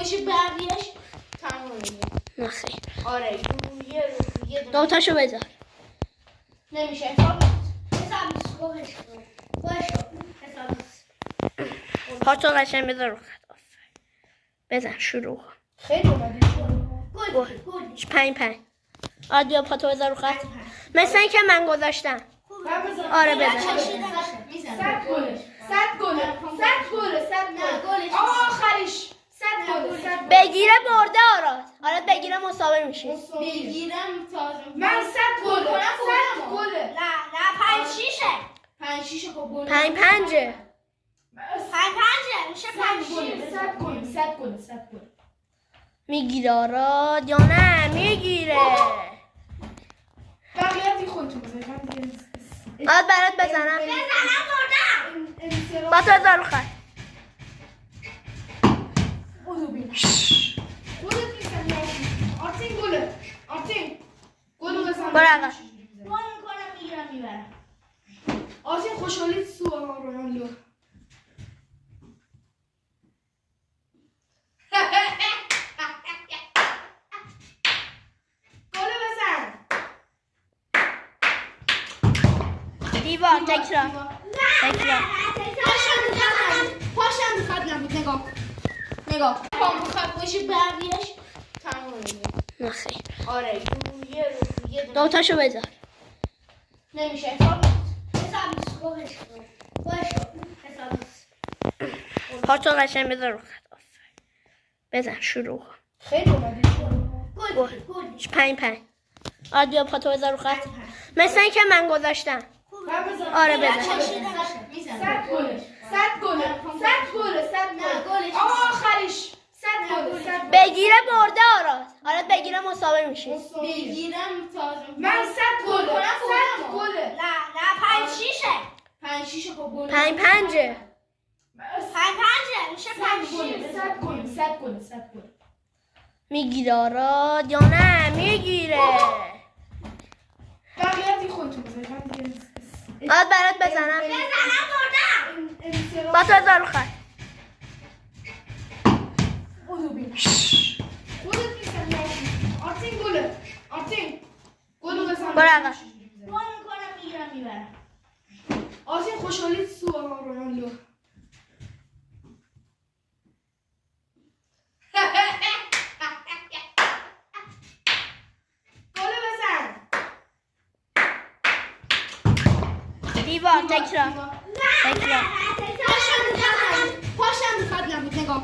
بشه بقیهش تموم میشه. نه خیر. آره یه دونه دوتاشو بذار. نمیشه حساب نیست گوهش حساب نیست. پاتو قشنگ بذار رو خط. بزن شروع کن. خیلی اومدی گل 5 بیا پاتو بذار رو خط. مثل این که من گذاشتم. آره بزن. 100 گله آخریش 100 گله بگیره برده آراد. آراد بگیره مساوی میشه. بگیرم تازه من 100 گله نه 5 6 خب گل 5 میشه 100 گله میگیره آراد یا نه میگیره. بقیه خودتون بزنید من دیگه آراد برات بزنم. بردم پاتو بذار رو خط. اونو ببین خودت نیستم آرتین گلو بزن برو عقب. میبرم آرتین خوشحالی سو رونالدو گلو بزن دیوار تکرار. پاشم میخواد نبود نگاه پام میخواد باشه بقیهش تموم میشه. نه خیر. آره یه دونه دوتاشو بذار. نمیشه حساب نیست حساب نیست. پاتو قشنگ بذار رو خط. بزن شروع کن. خیلی اومدی گل 5 بیا پاتو بذار رو خط. مثل این که من گذاشتم. آره بزن. 100 گله آخریش 100 گله بگیره برده آراد بگیره مساوی میشه. بگیرم تازه من 100 گله نه 5 6 خب گل 5 میشه 100 گله میگیره آراد یا نه میگیره. بقیه خودتون بزنید من دیگه آراد برات بزنم. پاتو بذار رو خط. اونو ببین خودت نیستم آرتین گلو بزن برو عقب. میبرم آرتین خوشحالی سو رونالدو گلو بزن دیوار تکرار. پاشم میخواد نبود نگاه